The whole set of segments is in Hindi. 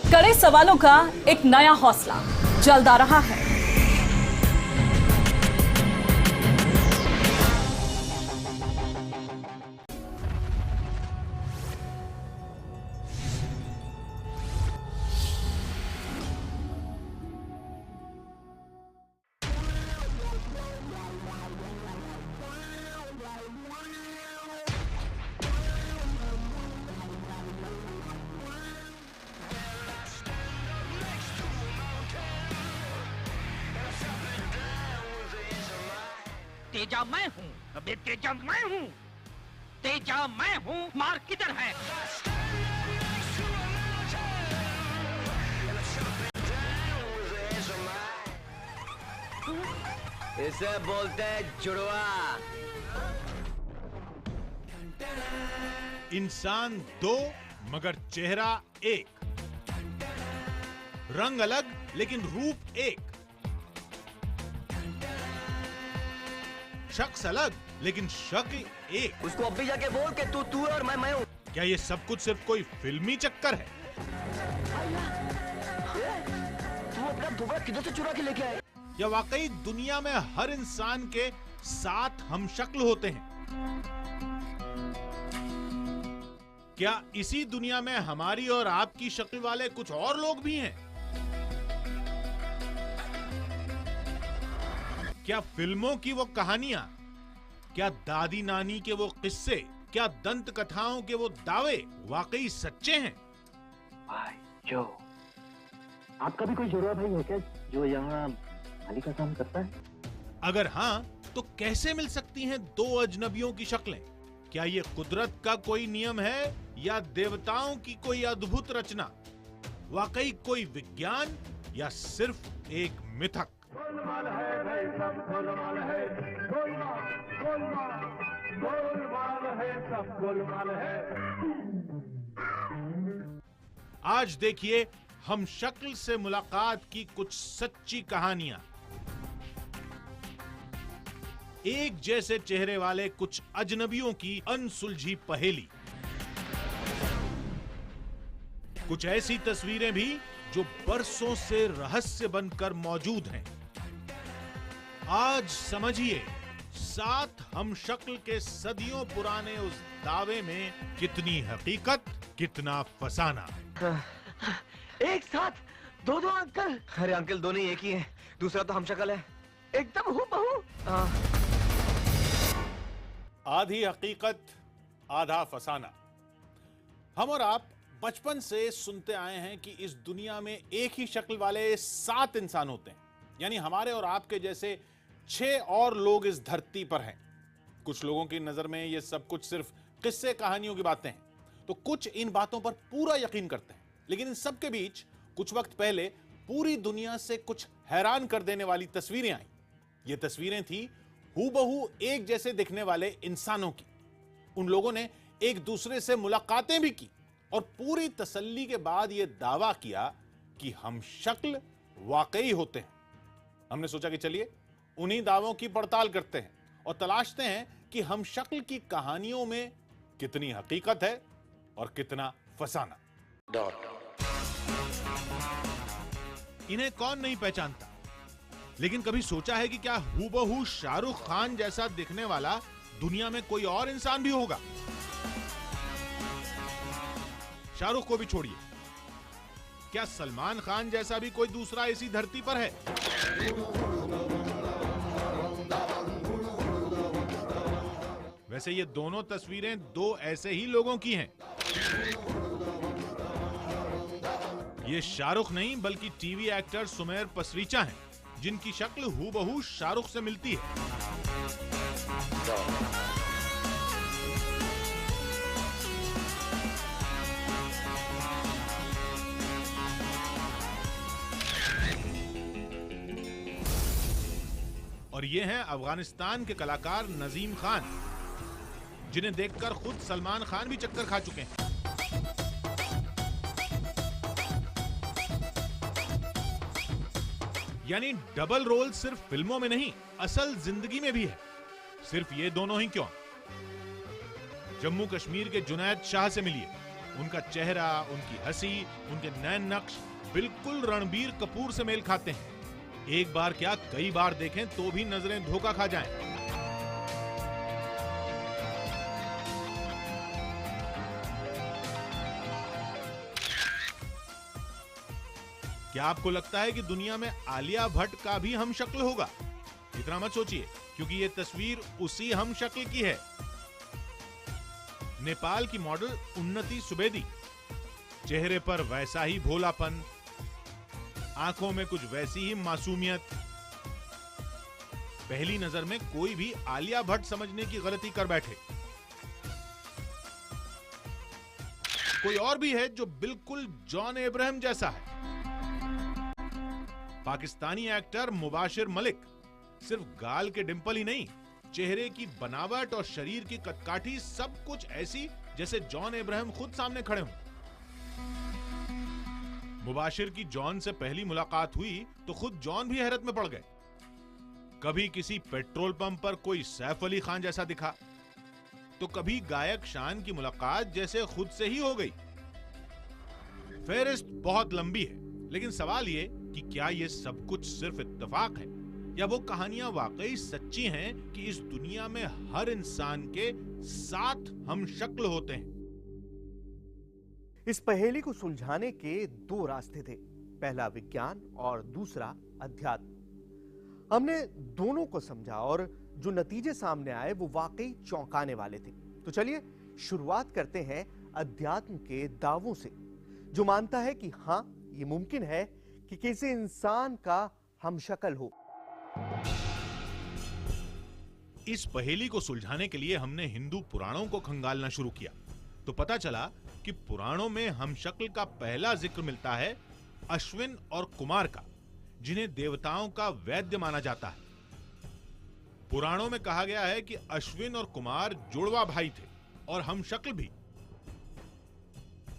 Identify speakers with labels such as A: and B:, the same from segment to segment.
A: कड़े सवालों का एक नया हौसला जल्द आ रहा है।
B: तेजा मैं हूँ, अबे तेजा मैं हूँ, तेजा मैं हूँ, मार किधर है?
C: इसे बोलते हैं जुड़वा।
D: इंसान दो मगर चेहरा एक, रंग अलग लेकिन रूप एक, शख्स अलग लेकिन शक्ल एक।
C: उसको अब भी जाके बोल के तू है और मैं हूँ।
D: क्या ये सब कुछ सिर्फ कोई फिल्मी चक्कर है?
C: तू अपना दुबला किधर से चुरा के लेके आए?
D: या वाकई दुनिया में हर इंसान के 7 हम शक्ल होते हैं? क्या इसी दुनिया में हमारी और आपकी शक्ल वाले कुछ और लोग भी हैं? क्या फिल्मों की वो कहानियां, क्या दादी नानी के वो किस्से, क्या दंत कथाओं के वो दावे वाकई सच्चे हैं?
E: भाई जो आपका भी कोई जुड़वा भाई है क्या जो यहाँ माली का काम करता है?
D: अगर हाँ तो कैसे मिल सकती हैं दो अजनबियों की शक्लें? क्या ये कुदरत का कोई नियम है या देवताओं की कोई अद्भुत रचना? वाकई कोई विज्ञान या सिर्फ एक मिथक?
F: गोलमाल है भाई, सब गोलमाल है, गोलमाल है, सब गोलमाल है।
D: आज देखिए हम शक्ल से मुलाकात की कुछ सच्ची कहानियां। एक जैसे चेहरे वाले कुछ अजनबियों की अनसुलझी पहेली। कुछ ऐसी तस्वीरें भी जो बरसों से रहस्य बनकर मौजूद हैं। आज समझिए 7 हम शक्ल के सदियों पुराने उस दावे में कितनी हकीकत, कितना फसाना।
C: एक साथ दो अंकल? अरे अंकल दोनों ही एक ही हैं, दूसरा तो हम शक्ल है, एकदम हूबहू।
D: आधी हकीकत आधा फसाना। हम और आप बचपन से सुनते आए हैं कि इस दुनिया में एक ही शक्ल वाले 7 इंसान होते हैं, यानी हमारे और आपके जैसे 6 और लोग इस धरती पर हैं। कुछ लोगों की नजर में ये सब कुछ सिर्फ किस्से कहानियों की बातें हैं, तो कुछ इन बातों पर पूरा यकीन करते हैं। लेकिन इन सब के बीच कुछ वक्त पहले पूरी दुनिया से कुछ हैरान कर देने वाली तस्वीरें आई। ये तस्वीरें थी हूबहू एक जैसे दिखने वाले इंसानों की। उन लोगों ने एक दूसरे से मुलाकातें भी की और पूरी तसल्ली के बाद यह दावा किया कि हम शक्ल वाकई होते हैं। हमने सोचा कि चलिए उन्हीं दावों की पड़ताल करते हैं और तलाशते हैं कि हम शक्ल की कहानियों में कितनी हकीकत है और कितना फसाना। इन्हें कौन नहीं पहचानता, लेकिन कभी सोचा है कि क्या हूबहू शाहरुख खान जैसा दिखने वाला दुनिया में कोई और इंसान भी होगा? शाहरुख को भी छोड़िए, क्या सलमान खान जैसा भी कोई दूसरा इसी धरती पर है? वैसे ये दोनों तस्वीरें 2 ऐसे ही लोगों की हैं। ये शाहरुख नहीं बल्कि टीवी एक्टर सुमेर पसरीचा हैं, जिनकी शक्ल हूबहू शाहरुख से मिलती है। और ये हैं अफगानिस्तान के कलाकार नजीम खान, जिन्हें देखकर खुद सलमान खान भी चक्कर खा चुके हैं। यानी डबल रोल सिर्फ फिल्मों में नहीं, असल जिंदगी में भी है। सिर्फ ये दोनों ही क्यों, जम्मू कश्मीर के जुनैद शाह से मिलिए, उनका चेहरा, उनकी हंसी, उनके नैन नक्श बिल्कुल रणबीर कपूर से मेल खाते हैं। एक बार क्या कई बार देखें तो भी नजरें धोखा खा जाएं। क्या आपको लगता है कि दुनिया में आलिया भट्ट का भी हम शक्ल होगा? इतना मत सोचिए, क्योंकि ये तस्वीर उसी हम शक्ल की है। नेपाल की मॉडल उन्नति सुवेदी, चेहरे पर वैसा ही भोलापन, आंखों में कुछ वैसी ही मासूमियत। पहली नजर में कोई भी आलिया भट्ट समझने की गलती कर बैठे। कोई और भी है जो बिल्कुल जॉन अब्राहम जैसा है। पाकिस्तानी एक्टर मुबाशिर मलिक सिर्फ गाल के डिंपल ही नहीं, चेहरे की बनावट और शरीर की कदकाठी सब कुछ ऐसी जैसे जॉन अब्राहम खुद सामने खड़े हों। मुबाशिर की जॉन से पहली मुलाकात हुई तो खुद जॉन भी हैरत में पड़ गए। कभी किसी पेट्रोल पंप पर कोई सैफ अली खान जैसा दिखा, तो कभी गायक शान की मुलाकात जैसे खुद से ही हो गई। फेहरिस्त बहुत लंबी है, लेकिन सवाल ये कि क्या ये सब कुछ सिर्फ इत्तेफाक है या वो कहानियां वाकई सच्ची हैं कि इस दुनिया में हर इंसान के 7 हम शक्ल होते हैं।
G: इस पहेली को सुलझाने के 2 रास्ते थे, पहला विज्ञान और दूसरा अध्यात्म। हमने दोनों को समझा और जो नतीजे सामने आए वो वाकई चौंकाने वाले थे। तो चलिए शुरुआत करते हैं अध्यात्म के दावों से, जो मानता है कि हां, ये मुमकिन है कि किसी इंसान का हमशक्ल हो।
D: इस पहेली को सुलझाने के लिए हमने हिंदू पुराणों को खंगालना शुरू किया, तो पता चला कि पुराणों में हमशक्ल का पहला जिक्र मिलता है अश्विन और कुमार का, जिन्हें देवताओं का वैद्य माना जाता है। पुराणों में कहा गया है कि अश्विन और कुमार जुड़वा भाई थे और हमशक्ल भी।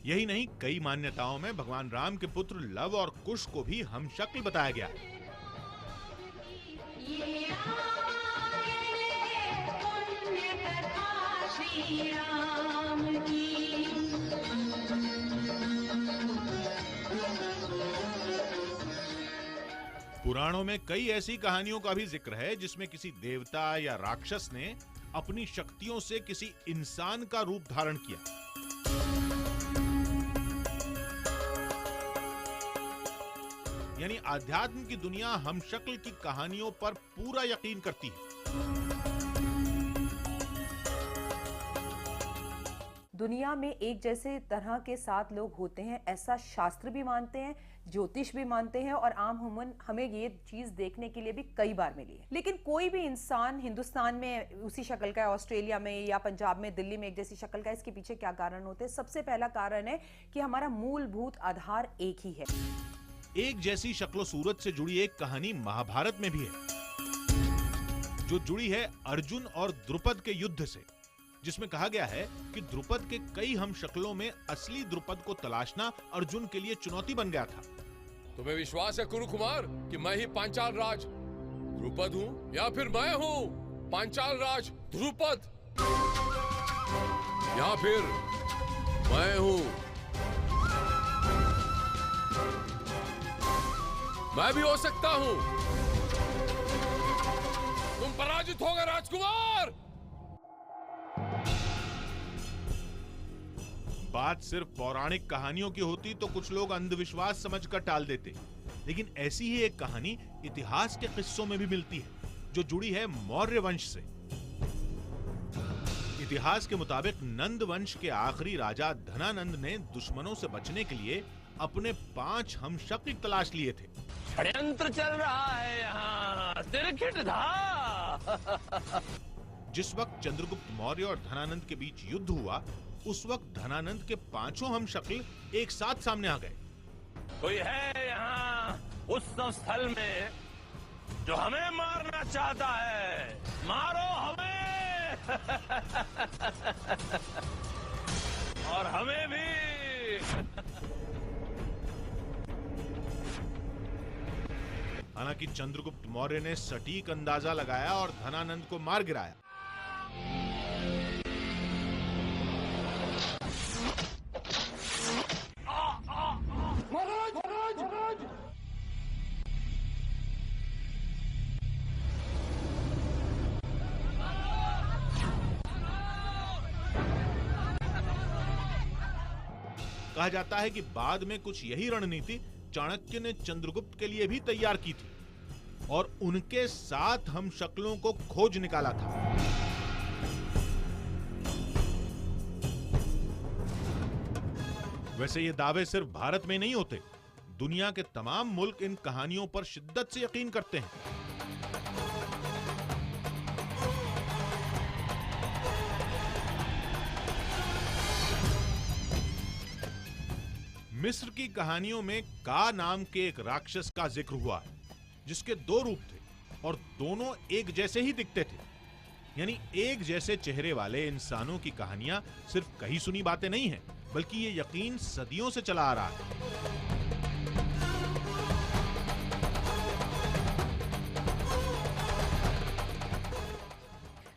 D: यही नहीं, कई मान्यताओं में भगवान राम के पुत्र लव और कुश को भी हमशक्ल बताया गया है। पुराणों में कई ऐसी कहानियों का भी जिक्र है जिसमें किसी देवता या राक्षस ने अपनी शक्तियों से किसी इंसान का रूप धारण किया। यानी आध्यात्म की दुनिया हमशक्ल की कहानियों पर पूरा यकीन करती है।
H: दुनिया में एक जैसे तरह के 7 लोग होते हैं, ऐसा शास्त्र भी मानते हैं, ज्योतिष भी मानते हैं, और आम हुमन हमें ये चीज देखने के लिए भी कई बार मिली है। लेकिन कोई भी इंसान हिंदुस्तान में उसी शक्ल का है, ऑस्ट्रेलिया में या पंजाब में, दिल्ली में एक जैसी शक्ल का है, इसके पीछे क्या कारण होते हैं? सबसे पहला कारण है कि हमारा मूलभूत आधार एक ही है।
D: एक जैसी शक्लो सूरत से जुड़ी एक कहानी महाभारत में भी है, जो जुड़ी है अर्जुन और द्रुपद के युद्ध से, जिसमें कहा गया है कि द्रुपद के कई हम शक्लों में असली द्रुपद को तलाशना अर्जुन के लिए चुनौती बन गया था।
I: तुम्हें विश्वास है कुरुकुमार कि मैं ही पांचाल राज द्रुपद हूँ, या फिर मैं हूँ पांचाल राज द्रुपद, या फिर मैं हूँ, मैं भी हो सकता हूँ। तुम पराजित हो गए राजकुमार।
D: बात सिर्फ पौराणिक कहानियों की होती तो कुछ लोग अंधविश्वास समझकर टाल देते, लेकिन ऐसी ही एक कहानी इतिहास के किस्सों में भी मिलती है, जो जुड़ी है मौर्य वंश से। इतिहास के मुताबिक नंद वंश के आखिरी राजा धनानंद ने दुश्मनों से बचने के लिए अपने 5 हमशक्ल तलाश लिए थे।
B: षड्यंत्र चल रहा है यहाँ,
D: जिस वक्त चंद्रगुप्त मौर्य और धनानंद के बीच युद्ध हुआ, उस वक्त धनानंद के 5 हमशक्ल एक साथ सामने आ गए।
B: कोई है यहाँ उत्सव स्थल में जो हमें मारना चाहता है? मारो हमें और हमें भी।
D: हालांकि चंद्रगुप्त मौर्य ने सटीक अंदाजा लगाया और धनानंद को मार गिराया।
F: राज।
D: कहा जाता है कि बाद में कुछ यही रणनीति चाणक्य ने चंद्रगुप्त के लिए भी तैयार की थी और उनके साथ हम शक्लों को खोज निकाला था। वैसे ये दावे सिर्फ भारत में नहीं होते, दुनिया के तमाम मुल्क इन कहानियों पर शिद्दत से यकीन करते हैं। मिस्र की कहानियों में का नाम के एक राक्षस का जिक्र हुआ है जिसके दो रूप थे और दोनों एक जैसे ही दिखते थे। यानी एक जैसे चेहरे वाले इंसानों की कहानियां सिर्फ कही सुनी बातें नहीं हैं, बल्कि ये यकीन सदियों से चला आ रहा है।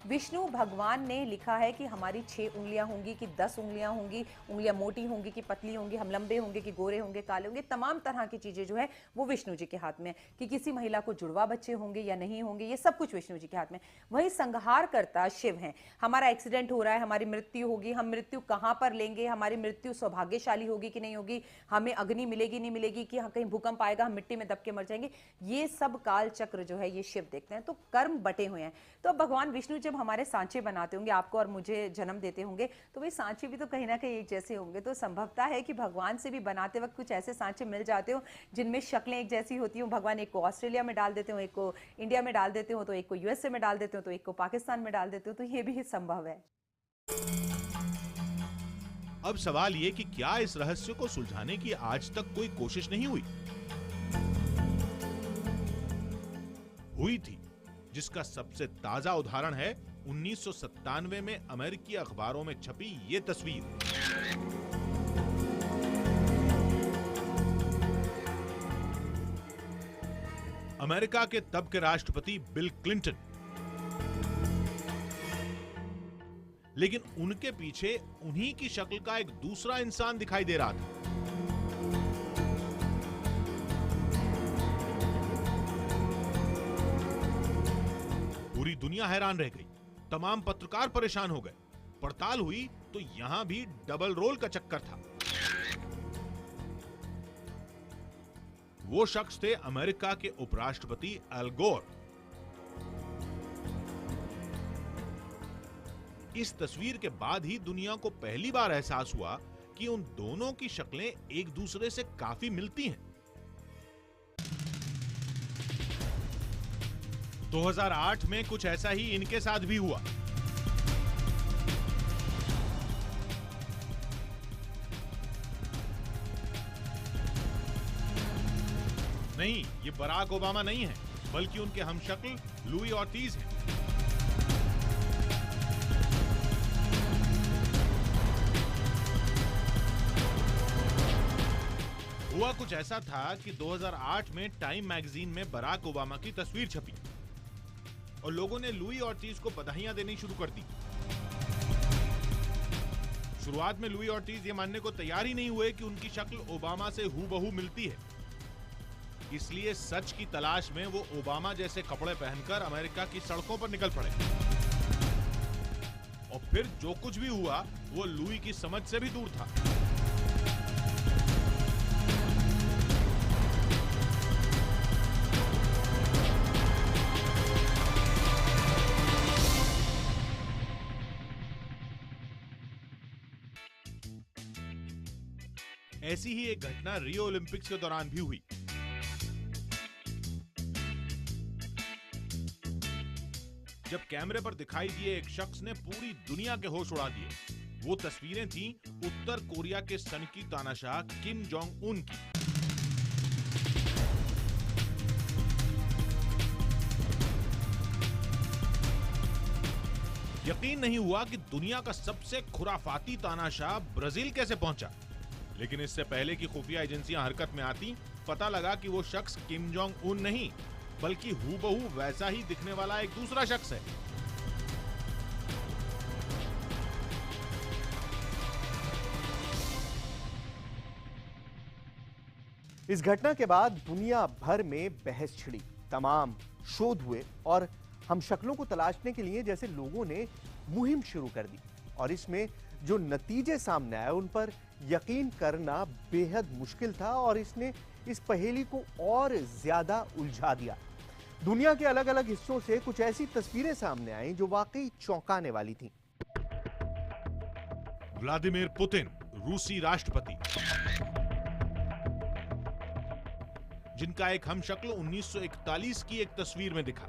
H: विष्णु भगवान ने लिखा है कि हमारी 6 उंगलियां होंगी कि 10 उंगलियां होंगी, उंगलियां मोटी होंगी कि पतली होंगी, हम लंबे होंगे कि गोरे होंगे, काले होंगे, तमाम तरह की चीजें जो है वो विष्णु जी के हाथ में। कि किसी महिला को जुड़वा बच्चे होंगे या नहीं होंगे, ये सब कुछ विष्णु जी के हाथ में। वही संहार करता शिव हैं। हमारा एक्सीडेंट हो रहा है, हमारी मृत्यु होगी, हम मृत्यु कहाँ पर लेंगे, हमारी मृत्यु सौभाग्यशाली होगी कि नहीं होगी, हमें अग्नि मिलेगी नहीं मिलेगी, कि कहीं भूकंप आएगा हम मिट्टी में दब के मर जाएंगे, ये सब काल चक्र जो है ये शिव देखते हैं। तो कर्म बटे हुए हैं। तो अब भगवान विष्णु जब हमारे सांचे बनाते होंगे, आपको और मुझे जन्म देते होंगे, तो भाई सांचे भी तो कहीं ना कहीं एक जैसे होंगे। तो संभवता है कि भगवान से भी बनाते वक्त कुछ ऐसे सांचे मिल जाते हो जिनमें शक्लें एक जैसी होती हो। भगवान एक को ऑस्ट्रेलिया में डाल देते हो, एक को इंडिया में डाल देते हो, तो एक को यूएसए में डाल देते हो, तो एक को पाकिस्तान में डाल देते हो। तो ये भी संभव है।
D: अब सवाल ये कि क्या इस रहस्य को सुलझाने की आज तक कोई कोशिश नहीं हुई थी, जिसका सबसे ताजा उदाहरण है 1997 में अमेरिकी अखबारों में छपी ये तस्वीर। अमेरिका के तब के राष्ट्रपति बिल क्लिंटन, लेकिन उनके पीछे उन्हीं की शक्ल का एक दूसरा इंसान दिखाई दे रहा था। पूरी दुनिया हैरान रह गई, तमाम पत्रकार परेशान हो गए। पड़ताल हुई तो यहां भी डबल रोल का चक्कर था। वो शख्स थे अमेरिका के उपराष्ट्रपति अल गोर। इस तस्वीर के बाद ही दुनिया को पहली बार एहसास हुआ कि उन दोनों की शक्लें एक दूसरे से काफी मिलती हैं। 2008 में कुछ ऐसा ही इनके साथ भी हुआ। नहीं, ये बराक ओबामा नहीं है, बल्कि उनके हमशक्ल लुई ऑर्टिज हैं। हुआ कुछ ऐसा था कि 2008 में टाइम मैगजीन में बराक ओबामा की तस्वीर छपी और लोगों ने लुई ऑर्टिज को बधाइयां देनी शुरू कर दी। शुरुआत में लुई ऑर्टिज ये मानने को तैयार ही नहीं हुए कि उनकी शक्ल ओबामा से हूबहू मिलती है। इसलिए सच की तलाश में वो ओबामा जैसे कपड़े पहनकर अमेरिका की सड़कों पर निकल पड़े। और फिर जो कुछ भी हुआ वो लुई की समझ से भी दूर था। ऐसी ही एक घटना रियो ओलंपिक्स के दौरान भी हुई। जब कैमरे पर दिखाई दिए एक शख्स ने पूरी दुनिया के होश उड़ा दिए। वो तस्वीरें थीं उत्तर कोरिया के सनकी तानाशाह किम जोंग उन की। यकीन नहीं हुआ कि दुनिया का सबसे खुराफाती तानाशाह ब्राजील कैसे पहुंचा। लेकिन इससे पहले कि खुफिया एजेंसियां हरकत में आती, पता लगा कि वो शख्स किम जोंग उन नहीं, बल्कि हूबहू वैसा ही दिखने वाला एक दूसरा शख्स है।
G: इस घटना के बाद दुनिया भर में बहस छिड़ी, तमाम शोध हुए और हम शक्लों को तलाशने के लिए जैसे लोगों ने मुहिम शुरू कर दी और इसमें जो नतीजे सामने आए उन पर यकीन करना बेहद मुश्किल था और इसने इस पहेली को और ज्यादा उलझा दिया। दुनिया के अलग अलग हिस्सों से कुछ ऐसी तस्वीरें सामने आईं जो वाकई चौंकाने वाली थीं।
D: व्लादिमीर पुतिन, रूसी राष्ट्रपति, जिनका एक हमशक्ल 1941 की एक तस्वीर में दिखा।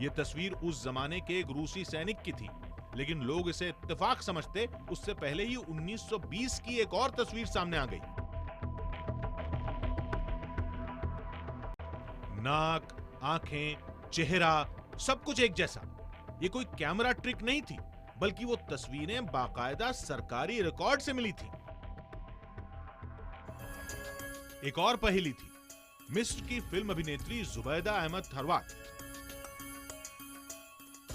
D: यह तस्वीर उस जमाने के एक रूसी सैनिक की थी, लेकिन लोग इसे इत्तेफाक समझते उससे पहले ही 1920 की एक और तस्वीर सामने आ गई। नाक, आंखें, चेहरा सब कुछ एक जैसा। ये कोई कैमरा ट्रिक नहीं थी, बल्कि वो तस्वीरें बाकायदा सरकारी रिकॉर्ड से मिली थी। एक और पहेली थी, मिस्र की फिल्म अभिनेत्री जुबैदा अहमद थरवात,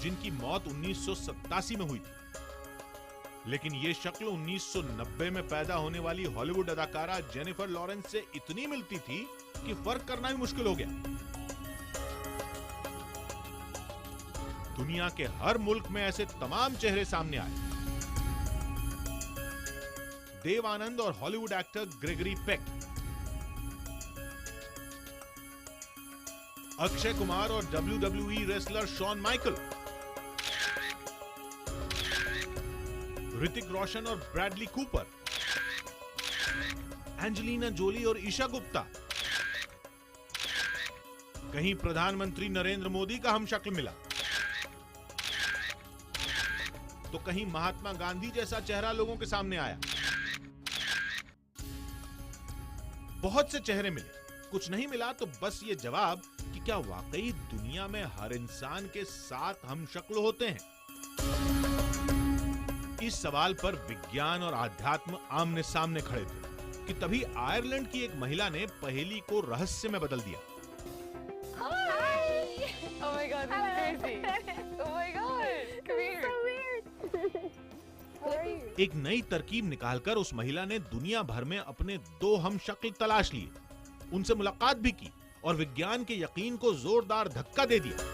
D: जिनकी मौत 1987 में हुई थी, लेकिन ये शक्ल 1990 में पैदा होने वाली हॉलीवुड अदाकारा जेनिफर लॉरेंस से इतनी मिलती थी कि फर्क करना भी मुश्किल हो गया। दुनिया के हर मुल्क में ऐसे तमाम चेहरे सामने आए। देव आनंद और Hollywood actor Gregory Peck, Akshay Kumar और WWE wrestler Shawn Michael, Hrithik Roshan और ब्रैडली कूपर, एंजेलिना जोली और ईशा गुप्ता। कहीं प्रधानमंत्री नरेंद्र मोदी का हमशक्ल मिला, तो कहीं महात्मा गांधी जैसा चेहरा लोगों के सामने आया। बहुत से चेहरे मिले, कुछ नहीं मिला तो बस ये जवाब कि क्या वाकई दुनिया में हर इंसान के 7 हमशक्ल होते हैं। इस सवाल पर विज्ञान और आध्यात्म आमने सामने खड़े थे कि तभी आयरलैंड की एक महिला ने पहेली को रहस्य में बदल दिया।
J: Oh my god, this is crazy. Oh my god, come here. So weird. How are you?
D: एक नई तरकीब निकालकर उस महिला ने दुनिया भर में अपने 2 हमशक्ल तलाश लिए, उनसे मुलाकात भी की और विज्ञान के यकीन को जोरदार धक्का दे दिया।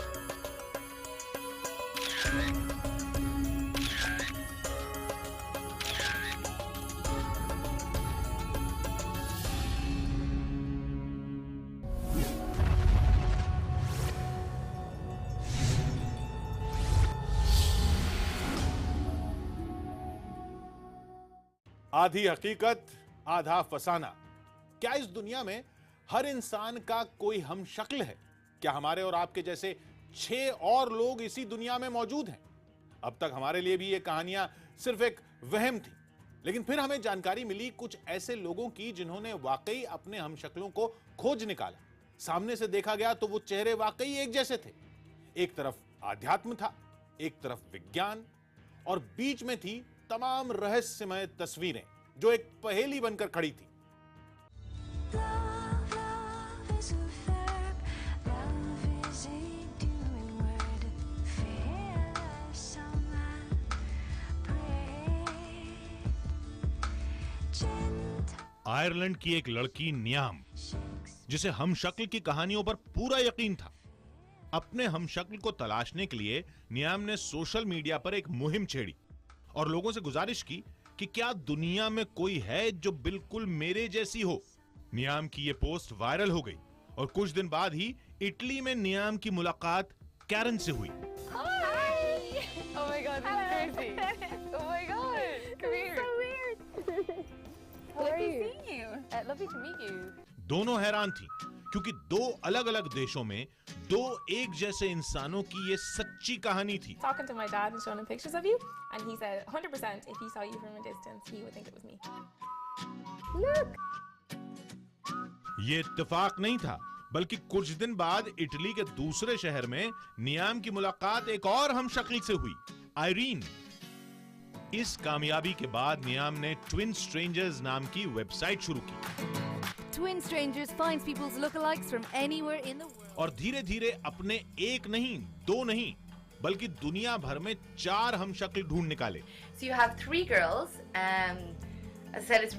D: आधी हकीकत, आधा फसाना। क्या इस दुनिया में हर इंसान का कोई हमशक्ल है? क्या हमारे और आपके जैसे 6 और लोग इसी दुनिया में मौजूद हैं? अब तक हमारे लिए भी ये कहानियां सिर्फ एक वहम थी, लेकिन फिर हमें जानकारी मिली कुछ ऐसे लोगों की जिन्होंने वाकई अपने हमशक्लों को खोज निकाला। सामने से देखा गया तो वो चेहरे वाकई एक जैसे थे। एक तरफ आध्यात्म था, एक तरफ विज्ञान, और बीच में थी तमाम रहस्यमय तस्वीरें जो एक पहेली बनकर खड़ी थी। आयरलैंड की एक लड़की न्याम, जिसे हमशक्ल की कहानियों पर पूरा यकीन था। अपने हमशक्ल को तलाशने के लिए न्याम ने सोशल मीडिया पर एक मुहिम छेड़ी और लोगों से गुजारिश की कि क्या दुनिया में कोई है जो बिल्कुल मेरे जैसी हो। न्याम की यह पोस्ट वायरल हो गई और कुछ दिन बाद ही इटली में न्याम की मुलाकात कैरन से हुई।
J: Oh my god, this is crazy. Oh my god, come here. So weird. Lovely seeing you. Lovely to meet you.
D: दोनों हैरान थी क्योंकि 2 अलग-अलग देशों में 2 एक जैसे इंसानों की ये सच्ची कहानी थी।
J: Talking to my dad and showing him pictures of you, and he said 100% if he saw you from a distance, he would think it was me. Look.
D: ये इत्तेफाक नहीं था, बल्कि कुछ दिन बाद इटली के दूसरे शहर में नियाम की मुलाकात एक और हमशक्ल से हुई, आयरीन। इस कामयाबी के बाद नियाम ने ट्विन स्ट्रेंजर्स नाम की वेबसाइट शुरू की।
K: Twin Strangers finds people's lookalikes from anywhere in the world.
D: और धीरे धीरे अपने 1 नहीं, 2 नहीं, बल्कि दुनिया भर में 4 हमशक्ल ढूंढ निकाले।
L: So you have 3 girls,
J: I said it's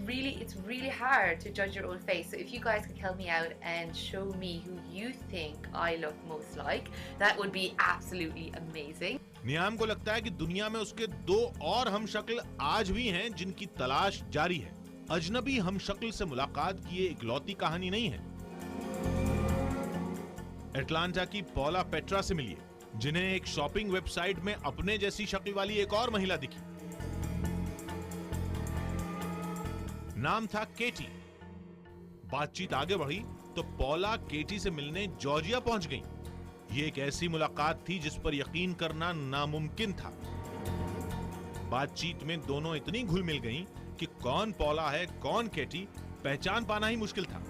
J: really hard to judge your own face. So if you guys could help me out and show me who you think I look most like, that would be absolutely amazing.
D: नियाम को लगता है कि दुनिया में उसके दो और हमशक्ल आज भी हैं जिनकी तलाश जारी है। अजनबी हमशक्ल से मुलाकात की ये इकलौती कहानी नहीं है। एटलांटा की पॉला पेट्रा से मिलिए, जिन्हें एक शॉपिंग वेबसाइट में अपने जैसी शक्ल वाली एक और महिला दिखी। नाम था केटी। बातचीत आगे बढ़ी तो पॉला केटी से मिलने जॉर्जिया पहुंच गई। ये एक ऐसी मुलाकात थी जिस पर यकीन करना नामुमकिन था। बातचीत में दोनों इतनी घुल मिल गईं कि कौन पॉला है कौन केटी पहचान पाना ही मुश्किल था।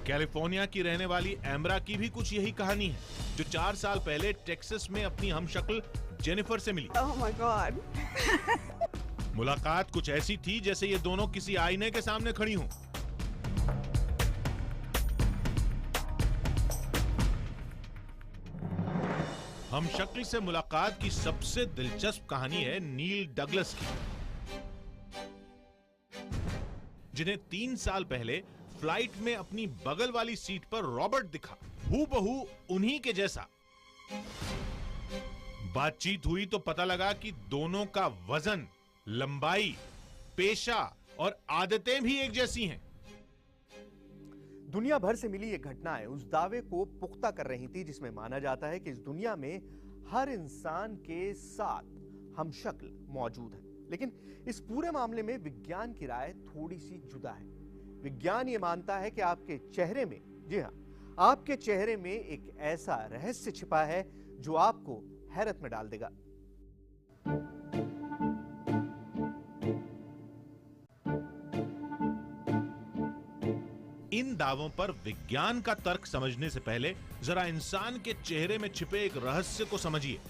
D: कैलिफोर्निया की रहने वाली एम्ब्रा की भी कुछ यही कहानी है, जो 4 साल पहले टेक्सास में अपनी हमशक्ल जेनिफर से मिली।
L: Oh my God.
D: मुलाकात कुछ ऐसी थी जैसे ये दोनों किसी आईने के सामने खड़ी हों। हमशक्ल से मुलाकात की सबसे दिलचस्प कहानी है नील डगलस की, जिन्हें 3 साल पहले फ्लाइट में अपनी बगल वाली सीट पर रॉबर्ट दिखा, हूबहू उन्हीं के जैसा। बातचीत हुई तो पता लगा कि दोनों का वजन, लंबाई, पेशा और आदतें भी एक जैसी हैं।
G: दुनिया भर से मिली ये घटनाएं उस दावे को पुख्ता कर रही थी जिसमें माना जाता है कि इस दुनिया में हर इंसान के साथ हमशक्ल मौजूद है। लेकिन इस पूरे मामले में विज्ञान की राय थोड़ी सी जुदा है। विज्ञान ये मानता है कि आपके चेहरे में, जी हां, आपके चेहरे में एक ऐसा रहस्य छिपा है जो आपको हैरत में डाल देगा।
D: इन दावों पर विज्ञान का तर्क समझने से पहले जरा इंसान के चेहरे में छिपे एक रहस्य को समझिए।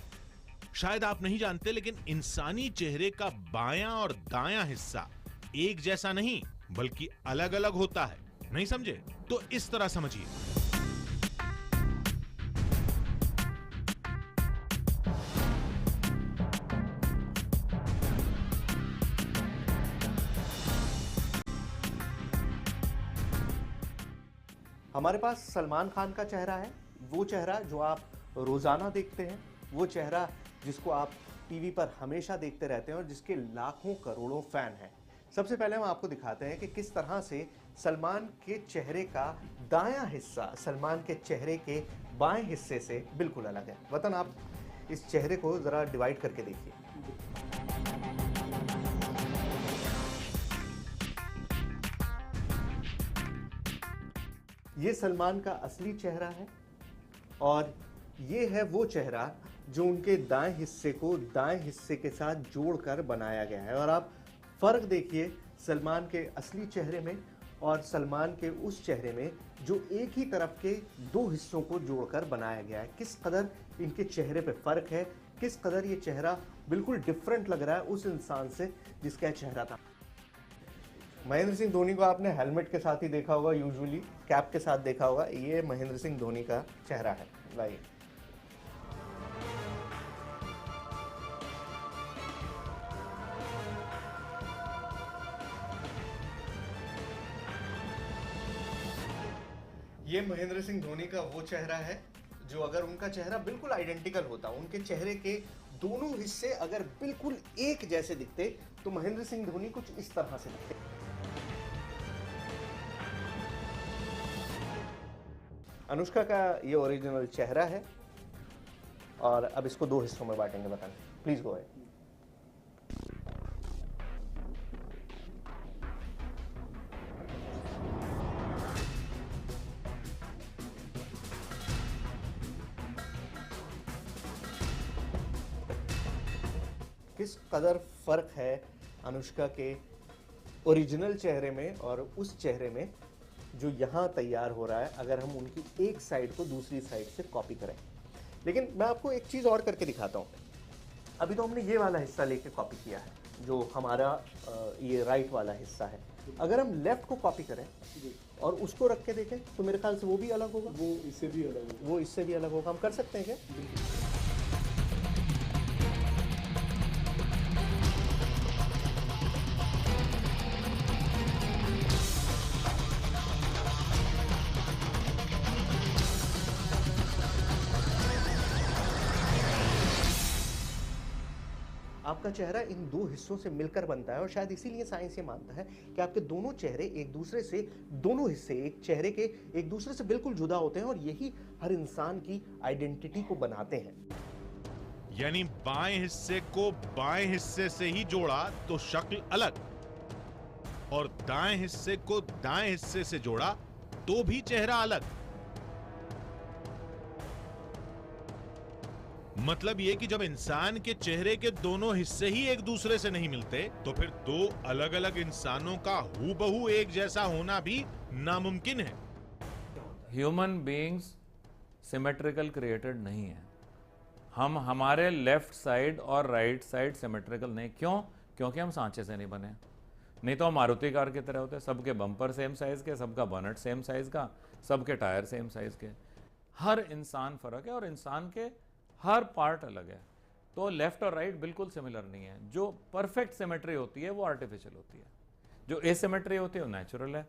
D: शायद आप नहीं जानते, लेकिन इंसानी चेहरे का बायां और दायां हिस्सा एक जैसा नहीं बल्कि अलग अलग होता है। नहीं समझे? तो इस तरह समझिए।
G: हमारे पास सलमान खान का चेहरा है, वो चेहरा जो आप रोजाना देखते हैं, वो चेहरा जिसको आप टीवी पर हमेशा देखते रहते हैं और जिसके लाखों करोड़ों फैन हैं। सबसे पहले हम आपको दिखाते हैं कि किस तरह से सलमान के चेहरे का दायां हिस्सा सलमान के चेहरे के बाएं हिस्से से बिल्कुल अलग है। वतन, आप इस चेहरे को जरा डिवाइड करके देखिए। ये सलमान का असली चेहरा है और ये है वो चेहरा जो उनके दाएं हिस्से को दाएं हिस्से के साथ जोड़कर बनाया गया है। और आप फर्क देखिए सलमान के असली चेहरे में और सलमान के उस चेहरे में जो एक ही तरफ के 2 हिस्सों को जोड़कर बनाया गया है। किस कदर इनके चेहरे पे फर्क है, किस कदर ये चेहरा बिल्कुल डिफरेंट लग रहा है उस इंसान से जिसका चेहरा था। महेंद्र सिंह धोनी को आपने हेलमेट के साथ ही देखा होगा, यूजुअली कैप के साथ देखा होगा। ये महेंद्र सिंह धोनी का चेहरा है। लाइए, ये महेंद्र सिंह धोनी का वो चेहरा है जो अगर उनका चेहरा बिल्कुल आइडेंटिकल होता, उनके चेहरे के दोनों हिस्से अगर बिल्कुल एक जैसे दिखते तो महेंद्र सिंह धोनी कुछ इस तरह से दिखते। अनुष्का का ये ओरिजिनल चेहरा है और अब इसको 2 हिस्सों में बांटेंगे। बताएं प्लीज, गो अहेड। किस कदर फर्क है अनुष्का के ओरिजिनल चेहरे में और उस चेहरे में जो यहाँ तैयार हो रहा है अगर हम उनकी एक साइड को दूसरी साइड से कॉपी करें। लेकिन मैं आपको एक चीज़ और करके दिखाता हूँ। अभी तो हमने ये वाला हिस्सा लेके कॉपी किया है, जो हमारा ये राइट वाला हिस्सा है। अगर हम लेफ्ट को कॉपी करें और उसको रख के देखें तो मेरे ख्याल से वो भी अलग होगा।
F: वो इससे भी अलग होगा।
G: वो इससे भी अलग होगा। हम कर सकते हैं क्या? आपका चेहरा इन दो हिस्सों से मिलकर बनता है और शायद इसीलिए साइंस ये मानता है कि आपके दोनों चेहरे एक दूसरे से, दोनों हिस्से एक चेहरे के एक दूसरे से बिल्कुल जुदा होते हैं और यही हर इंसान की आइडेंटिटी को बनाते हैं।
D: यानी बाएं हिस्से को बाएं हिस्से से ही जोड़ा तो शक्ल अलग, और दाएं हिस्से को दाएं हिस्से से जोड़ा तो भी चेहरा अलग। मतलब यह कि जब इंसान के चेहरे के दोनों हिस्से ही एक दूसरे से नहीं मिलते तो फिर दो अलग अलग इंसानों का हूबहू एक जैसा होना भी नामुमकिन है।
L: ह्यूमन बीइंग्स सिमेट्रिकल क्रिएटेड नहीं है। हम हमारे लेफ्ट साइड और राइट साइड सिमेट्रिकल नहीं। क्यों? क्योंकि हम सांचे से नहीं बने। नहीं तो हम मारुति कार की तरह होते, सबके बम्पर सेम साइज के, सबका बोनेट सेम साइज का, सबके टायर सेम साइज के। हर इंसान फर्क है और इंसान के हर पार्ट अलग है। तो लेफ्ट और राइट बिल्कुल सिमिलर नहीं है। जो परफेक्ट सिमेट्री होती है वो आर्टिफिशियल होती है, जो एसिमेट्री होती है वो नेचुरल है।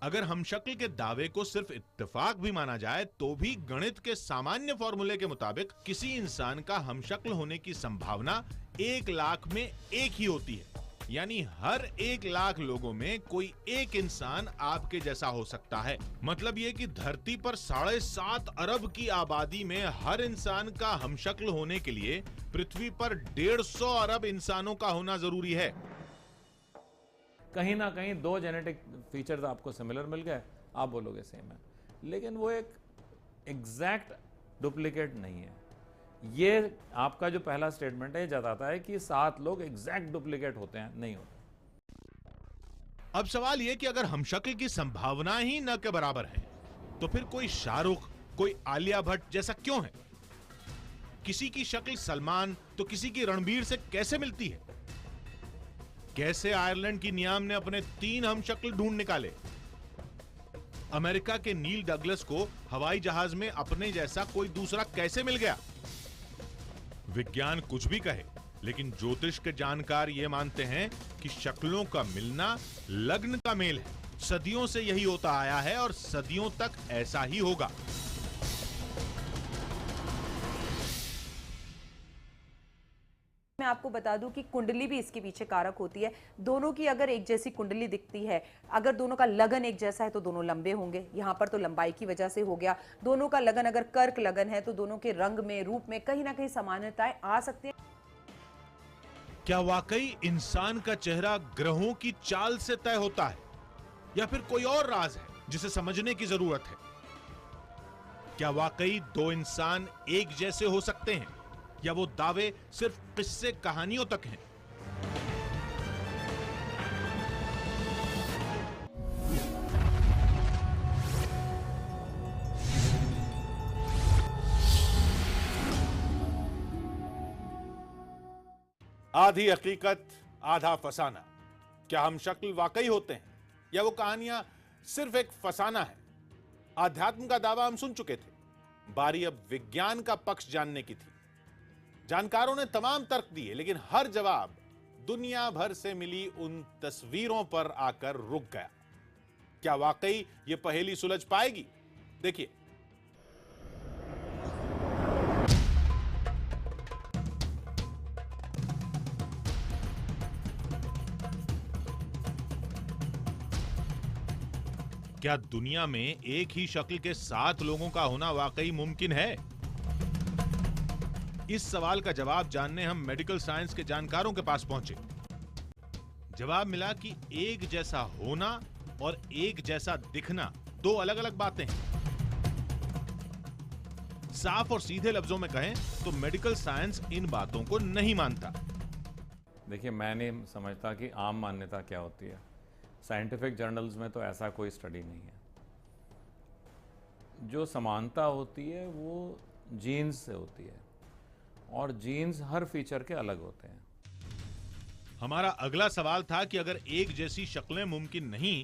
D: अगर हम शक्ल के दावे को सिर्फ इत्तेफाक भी माना जाए तो भी गणित के सामान्य फॉर्मूले के मुताबिक किसी इंसान का हम शक्ल होने की संभावना 1 लाख में एक ही होती है। यानी हर 1 लाख लोगों में कोई एक इंसान आपके जैसा हो सकता है। मतलब ये कि धरती पर 7.5 अरब की आबादी में हर इंसान का हमशक्ल होने के लिए पृथ्वी पर 150 अरब इंसानों का होना जरूरी है।
L: कहीं ना कहीं 2 जेनेटिक फीचर्स आपको सिमिलर मिल गए, आप बोलोगे सेम है, लेकिन वो एक एग्जैक्ट डुप्लीकेट नहीं है। ये आपका जो पहला स्टेटमेंट है जताता है कि 7 लोग एग्जैक्ट डुप्लीकेट होते हैं, नहीं होते।
D: अब सवाल यह कि अगर हमशक्ल की संभावना ही न के बराबर है तो फिर कोई शाहरुख, कोई आलिया भट्ट जैसा क्यों है? किसी की शक्ल सलमान तो किसी की रणबीर से कैसे मिलती है? कैसे आयरलैंड की नियाम ने अपने 3 हमशक्ल ढूंढ निकाले? अमेरिका के नील डगलस को हवाई जहाज में अपने जैसा कोई दूसरा कैसे मिल गया? विज्ञान कुछ भी कहे, लेकिन ज्योतिष के जानकार यह मानते हैं कि शक्लों का मिलना लग्न का मेल है। सदियों से यही होता आया है और सदियों तक ऐसा ही होगा।
H: मैं आपको बता दूं कि कुंडली भी इसके पीछे कारक होती है। दोनों की अगर एक जैसी कुंडली दिखती है, अगर दोनों का लगन एक जैसा है तो दोनों लंबे होंगे। यहाँ पर तो लंबाई की वजह से हो गया। दोनों का लगन अगर कर्क लगन है तो दोनों के रंग में, रूप में कहीं ना कहीं समानताएं आ सकती हैं।
D: क्या वाकई इंसान का चेहरा ग्रहों की चाल से तय होता है, या फिर कोई और राज है जिसे समझने की जरूरत है? क्या वाकई 2 इंसान एक जैसे हो सकते हैं, या वो दावे सिर्फ किस्से कहानियों तक हैं? आधी हकीकत आधा फसाना। क्या हम शक्ल वाकई होते हैं, या वो कहानियां सिर्फ एक फसाना है? आध्यात्म का दावा हम सुन चुके थे, बारी अब विज्ञान का पक्ष जानने की थी। जानकारों ने तमाम तर्क दिए, लेकिन हर जवाब दुनिया भर से मिली उन तस्वीरों पर आकर रुक गया। क्या वाकई यह पहेली सुलझ पाएगी? देखिए। क्या दुनिया में एक ही शक्ल के 7 लोगों का होना वाकई मुमकिन है? इस सवाल का जवाब जानने हम मेडिकल साइंस के जानकारों के पास पहुंचे। जवाब मिला कि एक जैसा होना और एक जैसा दिखना 2 अलग अलग बातें हैं। साफ और सीधे लफ्जों में कहें तो मेडिकल साइंस इन बातों को नहीं मानता।
L: देखिए, मैं नहीं समझता कि आम मान्यता क्या होती है। साइंटिफिक जर्नल्स में तो ऐसा कोई स्टडी नहीं है। जो समानता होती है वो जीन्स से होती है, और जीन्स हर फीचर के अलग होते हैं।
D: हमारा अगला सवाल था कि अगर एक जैसी शक्लें मुमकिन नहीं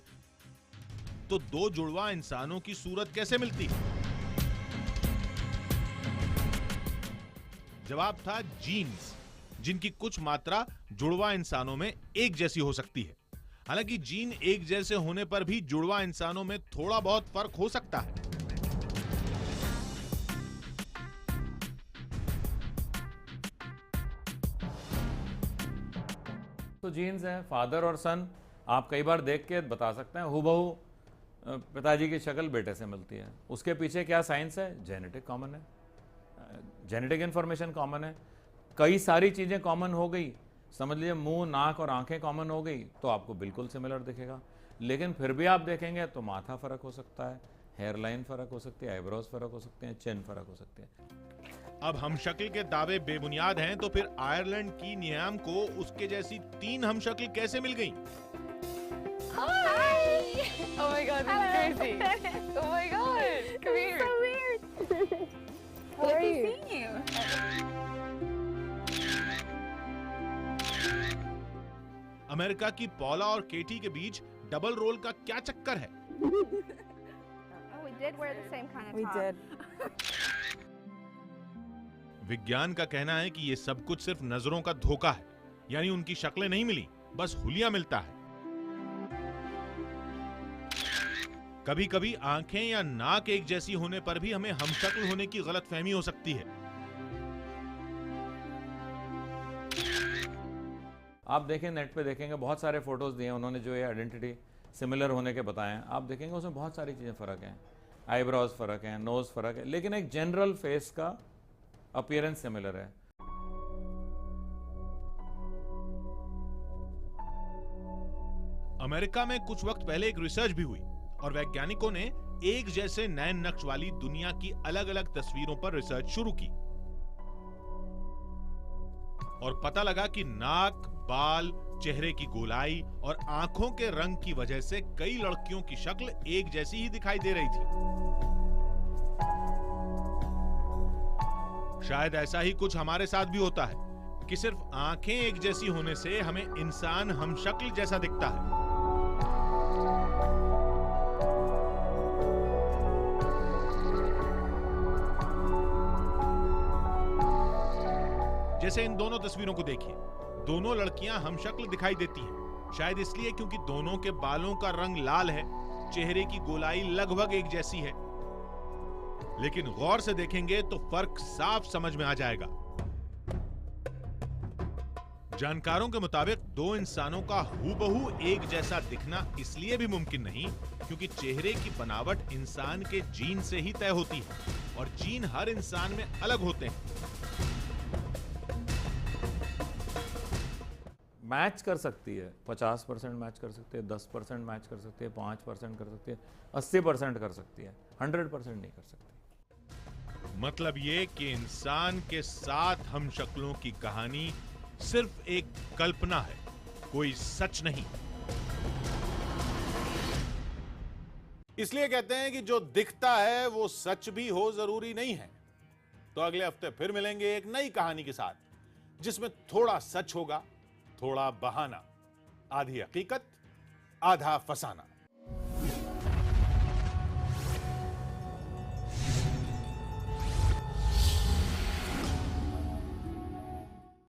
D: तो दो जुड़वा इंसानों की सूरत कैसे मिलती? जवाब था जीन्स, जिनकी कुछ मात्रा जुड़वा इंसानों में एक जैसी हो सकती है। हालांकि जीन एक जैसे होने पर भी जुड़वा इंसानों में थोड़ा बहुत फर्क हो सकता है।
L: तो जीन्स हैं, फादर और सन आप कई बार देख के बता सकते हैं हूबहू पिताजी की शक्ल बेटे से मिलती है। उसके पीछे क्या साइंस है? जेनेटिक कॉमन है, जेनेटिक इंफॉर्मेशन कॉमन है, कई सारी चीजें कॉमन हो गई। समझ लीजिए मुंह, नाक और आंखें कॉमन हो गई तो आपको बिल्कुल सिमिलर दिखेगा। लेकिन फिर भी आप देखेंगे तो माथा फर्क हो सकता है, हेयर लाइन फर्क हो सकती है, आईब्रोज फर्क हो सकते हैं, चिन फर्क हो सकती है।
D: अब हम शक्ल के दावे बेबुनियाद हैं तो फिर आयरलैंड की नियाम को उसके जैसी 3 हम शक्ल कैसे मिल गई?
J: Oh my god, this is crazy. Oh my god, come here. So weird. How are you? Seeing you.
D: America की पॉला और केटी के बीच डबल रोल का क्या चक्कर है?
J: We did wear the same kind of top. We did.
D: विज्ञान का कहना है कि ये सब कुछ सिर्फ नजरों का धोखा है, यानी उनकी शक्लें नहीं मिली, बस हुलिया मिलता है। कभी कभी आंखें या नाक एक जैसी होने पर भी हमें हमशक्ल होने की गलतफहमी हो सकती है।
L: आप देखें, नेट पे देखेंगे बहुत सारे फोटोज दिए उन्होंने जो ये आइडेंटिटी सिमिलर होने के बताए हैं। आप देखेंगे उसमें बहुत सारी चीज़ें फ़र्क हैं, आईब्रोज फ़र्क हैं, नोज़ फ़र्क है, लेकिन एक जनरल फेस का अपीयरेंस सिमिलर है।
D: अमेरिका में कुछ वक्त पहले एक रिसर्च भी हुई और वैज्ञानिकों ने एक जैसे नैन नक्श वाली दुनिया की अलग अलग तस्वीरों पर रिसर्च शुरू की और पता लगा कि नाक, बाल, चेहरे की गोलाई और आंखों के रंग की वजह से कई लड़कियों की शक्ल एक जैसी ही दिखाई दे रही थी। शायद ऐसा ही कुछ हमारे साथ भी होता है कि सिर्फ आंखें एक जैसी होने से हमें इंसान हमशक्ल जैसा दिखता है। जैसे इन दोनों तस्वीरों को देखिए, दोनों लड़कियां हमशक्ल दिखाई देती हैं, शायद इसलिए क्योंकि दोनों के बालों का रंग लाल है, चेहरे की गोलाई लगभग एक जैसी है। लेकिन गौर से देखेंगे तो फर्क साफ समझ में आ जाएगा। जानकारों के मुताबिक दो इंसानों का हूबहू एक जैसा दिखना इसलिए भी मुमकिन नहीं क्योंकि चेहरे की बनावट इंसान के जीन से ही तय होती है और जीन हर इंसान में अलग होते हैं।
L: मैच कर सकती है, 50% मैच कर सकती है, 10% मैच कर सकती है, 5% कर सकती है, 80% कर सकती है, 100% नहीं कर सकती।
D: मतलब ये कि इंसान के साथ हम शक्लों की कहानी सिर्फ एक कल्पना है, कोई सच नहीं। इसलिए कहते हैं कि जो दिखता है वो सच भी हो जरूरी नहीं है। तो अगले हफ्ते फिर मिलेंगे एक नई कहानी के साथ जिसमें थोड़ा सच होगा, थोड़ा बहाना, आधी हकीकत, आधा फसाना।